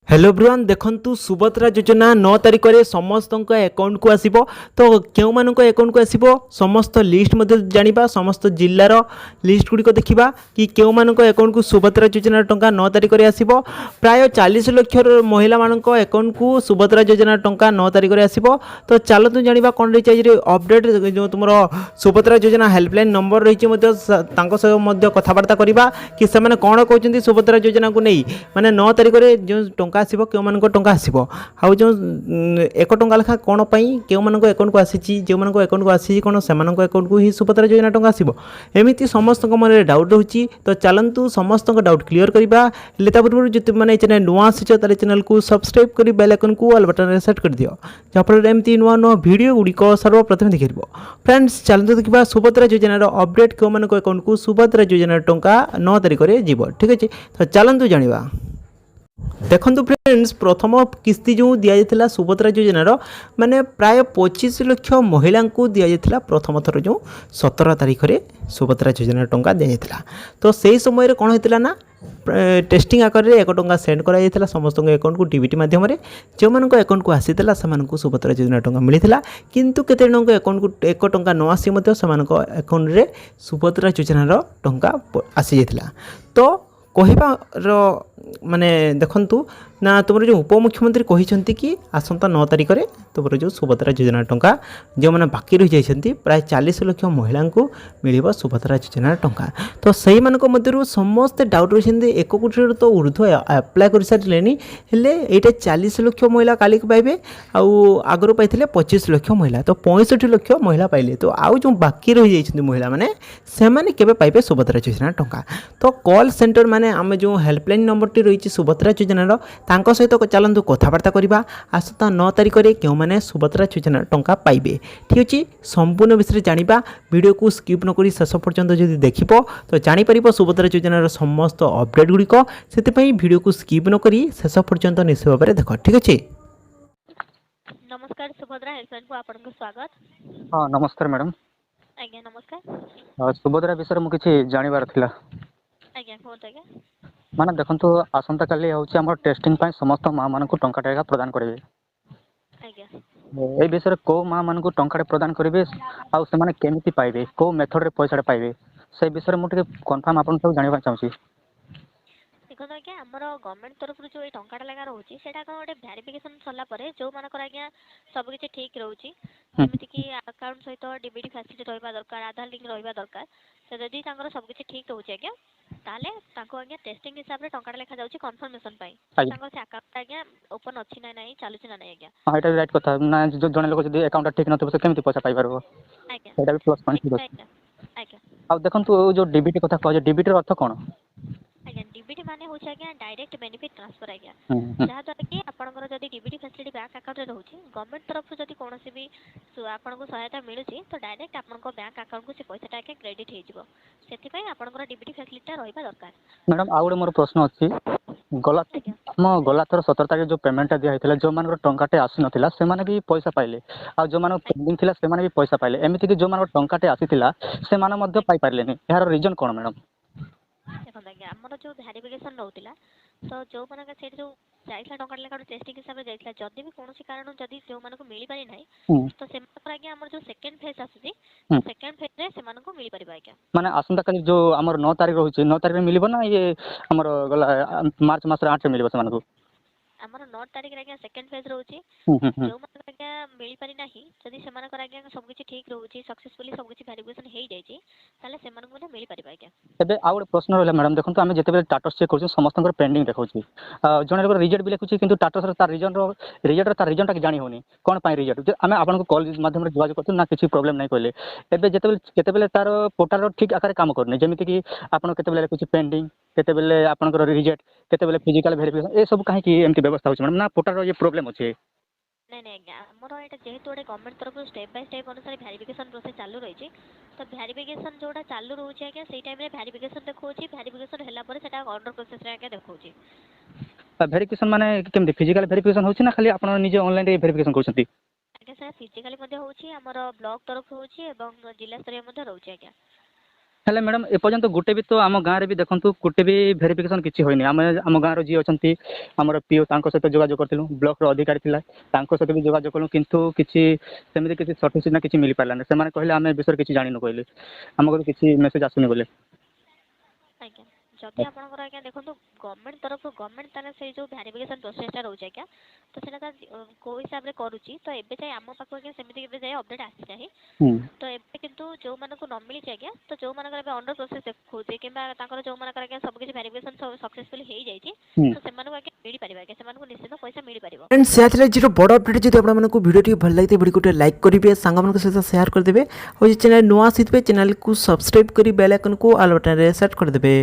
Hello everyone देखंतु सुभद्रा योजना 9 तारिख में समस्त अकाउंट को आसीबो। तो केउ मानक अकाउंट को आसीबो समस्त लिस्ट मध्ये जानिबा, समस्त जिल्लार लिस्ट गुडी को देखिबा कि केउ मानक अकाउंट को सुभद्रा योजना टंका 9 तारिख में आसीबो। प्राय 40 लाख महिला मानक अकाउंट को सुभद्रा योजना टंका 9 तारिख में आसीबो। तो चलतु जानिबा कोन रही जे अपडेट जो तुमरो सुभद्रा योजना हेल्पलाइन नंबर रही मध्ये तांको सह मध्ये कथाबार्ता करिबा कि से माने कोन कहउछन्ती सुभद्रा योजना को नै माने 9 तारिख में जो टंका आसीबो केउ मानको टंका आसीबो आउ जो 1 टंका लेखा कोन पई केउ मानको अकाउंट को आसीची जे मानको अकाउंट को आसीची कोन से मानको अकाउंट को ही सुभद्रा योजना टंका आसीबो एमिति समस्त मन रे डाउट रहउची। तो चलंतु समस्त डाउट क्लियर करिबा लेता पूर्व जति माने चैनल नुवा आसीच ताले चैनल को सब्सक्राइब करी बेल आइकन को ऑल बटन रे सेट कर दियो जाफल एमिति नुवा नुवा वीडियो गुडी को सर्वप्रथम देखिबो। फ्रेंड्स चलंतु देखिबा सुभद्रा योजना रो अपडेट केउ मानको अकाउंट को सुभद्रा योजना टंका 9 तारिख रे जीवो। ठीक अछि तो चलंतु जानिबा। देखो फ्रेंड्स प्रथम किस्ती जो दि जाता सुभद्रा योजनार माने प्राय 25 लाख महिला को दि जाता प्रथम थर जो 17 तारिख में सुभद्रा योजना टंका दि जाता। तो सही समय कौन होता ना टेस्टिंग आकार में 1 टंका सेंड कर समस्त अकाउंट को डीबीटी मध्यम जो मान अकाउंट को आसीला से सुभद्रा योजना टंका मिलता किंतु केते जन अकाउंट को 1 टंका न आसी अकाउंट रे सुभद्रा योजनार टंका आसी जाता। तो कहबार माने देखंतु ना तुम जो उपमुख्यमंत्री कहते कि आसंता 9 तारिख में तुम जो सुभद्रा योजना टंका जो मैंने बाकी रही जाती प्राय 40 लाख महिला को मिल सुभद्रा योजना टंका। तो सही मानक मध्य समस्ते डाउट रही 1 कोटी तो ऊर्ध्व अप्लाई कर सारे ये 40 लाख महिला काली पाइबे आगु पाई 25 लाख महिला तो 65 लाख महिला पाइले। तो आउ जो बाकी रही जाती महिला मैंने से पाइबे सुभद्रा योजना टंका। तो कॉल सेंटर माने आम जो हेल्पलाइन नंबर टी रही सुभद्रा योजनार सहित चलतु कथबार्ता करवा आसता 9 तारिख में क्यों मैंने सुभद्रा योजना टंका पाइबे। ठीक अच्छे संपूर्ण विषय जाना वीडियो को स्किप नक शेष पर्यंत जब देख तो जापर सुभद्रा योजनार समस्त अपडेट गुड़िक से वीडियो को स्किप नक शेष पर्यंत निश्चित भाव में देख। ठीक अच्छे नमस्कार सुभद्रा हेल्पलाइन को आपन को स्वागत। हाँ नमस्कार मैडम। आज्ञा नमस्कार। सुभद्रा विषय में किसी जानवर थिला आज्ञा कहत आज्ञा माने देखंतु आसंता काली होची हमर टेस्टिंग पाई समस्त मां मान को टंका टाका प्रदान करिवे। आज्ञा ए विषय को मां मान को टंका प्रदान करिवे आ से माने केमिति पाइबे को मेथड रे पैसा पाइबे से विषय मु टिके कंफर्म आपन सब जानिबा चाहूची। देखो आज्ञा हमर गवर्नमेंट तरफ जो ए टंकाटा लगा रहउची सेटा को ओटे वेरिफिकेशन सरला परे जो मानकर आज्ञा सब किछि ठीक रहउची जेमिति कि अकाउंट सहित डीबीटी फैसिलिटी रहबा दरकार आधार लिंक रहबा दरकार से जदी तांकर सब किछि ठीक रहउची आज्ञा ताले ताको आज्ञा टेस्टिंग हिसाब रे टंकाटा लेखा जाउची कंफर्मेशन पाई तांकर से अकाउंट आज्ञा ओपन अछि ना नाही चालुची ना नाही आज्ञा। हां एटा राइट कथा ना जो जने लोग जदी अकाउंट ठीक नथिबो से केमिति पैसा पाइ परबो आज्ञा एटा भी प्लस पॉइंट हो। आज्ञा अब देखंतु जो डीबीटी कथा कह डीबीटी रो अर्थ कोन आज्ञा डीबीटी माने होछ आज्ञा डायरेक्ट बेनिफिट ट्रांसफर आज्ञा जहा द्वारा कि आपनकर जदी डीबीटी फैसिलिटी बैंक अकाउंट रे रहउची गवर्नमेंट तरफ से जदी कोनोसी भी आपनको सहायता मिलुची तो डायरेक्ट आपनको बैंक अकाउंट को से पैसाटा आज्ञा क्रेडिट हे जिवो सेति पई आपनकर डीबीटी फैसिलिटी रहबा दरकार। मैडम आ गोटे मोर प्रश्न अछि गला थर 17 तारिख जो पेमेंट दिया हेतला जो मान टंकाटे आसी नथिला से माने भी पैसा पाइले आ जो मान पेंडिंग थिला से माने भी पैसा पाइले एमिति कि जो मान टंकाटे आसीथिला से माने मध्य पाइ पारलेनी यार रीजन कोन मैडम। देखो आज्ञा हमर जो वेरिफिकेशन रहउतिला तो जो मानका सेठ जो जाइला टंका लेखा टेस्टिंग हिसाब रे जाइला जदी भी कोनोसी कारण जदी जो मानको मिली पारि नाही तो से मानकर आज्ञा हमर जो सेकंड फेज आसी सेकंड फेज रे से मानको मिली परिबा आज्ञा। माने आसंता काली जो हमर 9 तारिख रहउची 9 तारिख में मिलिबो ना ये हमर गला मार्च मास रे 8 रे मिलिबो से मानको हमर 9 तारिख रे आज्ञा सेकंड फेज रहउची जो मानका आज्ञा मिली पारि नाही जदी से मानकर आज्ञा सब किछि ठीक रहउची सक्सेसफुली सब किछि वेरिफिकेशन हेई जायची ताले से मानको मने मिली परिबा आज्ञा। एबे आ गोटे प्रश्न रहला मैडम देखंतु आमे जते बेले स्टेटस चेक करछु समस्त पेंडिंग देखौछि जने लोग रिजल्ट भी लिखुछि किंतु स्टेटस रे तार रीजन ता जानि होनी कोन पाई रिजल्ट आमे आपन को कॉल माध्यम रे जोगाजोग करछु ना किछि प्रॉब्लम नै कहले एबे जते बेले तार पोर्टल रो ठीक आकार काम करने जेमिति कि आपन केते बेले कुछ पेंडिंग केते बेले आपन को रिजल्ट केते बेले फिजिकल वेरिफिकेशन ए सब काहे कि एमति व्यवस्था होछि मैडम ना पोर्टल रो ये प्रॉब्लम होछि। नहीं नहीं आज्ञा हमरो एटा जेहेतु ओडे गवर्नमेंट तरफ स्टेप बाय स्टेप अनुसार वेरिफिकेशन प्रोसेस चालू रही छी तो वेरिफिकेशन जोडा चालू रहउची आज्ञा सेई टाइम रे वेरिफिकेशन देखौची वेरिफिकेशन होला परे सेटा ऑर्डर प्रोसेस रे आज्ञा देखौची। वेरिफिकेशन माने केमति फिजिकल वेरिफिकेशन होछि ना खाली आपन निजे ऑनलाइन रे वेरिफिकेशन करछंती आज्ञा सर फिजिकली मध्ये होउची हमरो ब्लॉक तरफ होउची एवं जिल्ला स्तरीय मध्ये रहउची आज्ञा। ହେଲେ ମ୍ୟାଡ଼ାମ୍ ଏପର୍ଯ୍ୟନ୍ତ ଗୋଟେ ବି ତ ଆମ ଗାଁରେ ବି ଦେଖନ୍ତୁ ଗୋଟେ ବି ଭେରିଫିକେସନ୍ କିଛି ହୋଇନି। ଆମେ ଆମ ଗାଁର ଯିଏ ଅଛନ୍ତି ଆମର ପିଓ ତାଙ୍କ ସହିତ ଯୋଗାଯୋଗ କରିଥିଲୁ, ବ୍ଲକ୍ର ଅଧିକାରୀ ଥିଲା ତାଙ୍କ ସହିତ ବି ଯୋଗାଯୋଗ କଲୁ, କିନ୍ତୁ କିଛି ସେମିତି କିଛି ସଠିକ୍ ନା କିଛି ମିଳିପାରିଲାନି। ସେମାନେ କହିଲେ ଆମେ ଏ ବିଷୟରେ କିଛି ଜାଣିନୁ କହିଲେ, ଆମ ଘରୁ କିଛି ମେସେଜ୍ ଆସୁନି ବୋଲେ। ଆଜ୍ଞା ଯଦି ଆପଣଙ୍କର ଆଜ୍ଞା ଦେଖନ୍ତୁ ଗଭର୍ଣ୍ଣମେଣ୍ଟ ତରଫରୁ ଗଭର୍ଣ୍ଣମେଣ୍ଟ ତାର ସେଇ ଯେଉଁ ଭ୍ୟାରିଫିକେସନ୍ ପ୍ରୋସେସଟା ରହୁଛି ଆଜ୍ଞା, ତ ସେଇଟା ତାର କେଉଁ ହିସାବରେ କରୁଛି, ତ ଏବେ ଯାଏ ଆମ ପାଖକୁ ଆଜ୍ଞା ସେମିତି ଏବେ ଯାଏ ଅପଡ଼େଟ୍ ଆସିନାହିଁ। ହୁଁ ତ ଏବେ କିନ୍ତୁ ଯେଉଁମାନଙ୍କୁ ନ ମିଳିଛି ଆଜ୍ଞା, ତ ଯେଉଁମାନଙ୍କର ଏବେ ଅଣ୍ଡର ପ୍ରୋସେସ୍ ଦେଖାଉଛି କିମ୍ବା ତାଙ୍କର ଯେଉଁମାନଙ୍କର ଆଜ୍ଞା ସବୁ କିଛି ଭ୍ୟାରିଫିକେସନ୍ ସବୁ ସକ୍ସେସଫୁଲି ହେଇଯାଇଛି, ହୁଁ ତ ସେମାନଙ୍କୁ ଆଜ୍ଞା ମିଳିପାରିବ ଆଜ୍ଞା, ସେମାନଙ୍କୁ ନିଶ୍ଚିତ ପଇସା ମିଳିପାରିବ। ଫ୍ରେଣ୍ଡସ୍ ସେୟା ଥିଲା ଆଜିର ବଡ଼ ଅପଡେଟ୍। ଯଦି ଆପଣମାନଙ୍କୁ ଭିଡ଼ିଓଟି ଭଲ ଲାଗିଥାଏ ଭିଡ଼ିଓକୁ ଗୋଟେ ଲାଇକ୍ କରିବେ, ସାଙ୍ଗମାନଙ୍କ ସହିତ ସେୟାର କରିଦେବେ, ଆଉ ଯଦି ଚ୍ୟାନେଲ୍ ନୂଆ ଆସିଥିବେ ଚ୍ୟାନେଲକୁ ସବସ୍କ୍ରାଇବ୍ କରି ବେଲ୍ ଆଇକନ୍କୁ ଅଲ୍ ବଟନ୍ରେ ସେଟ୍ କରିଦେବେ।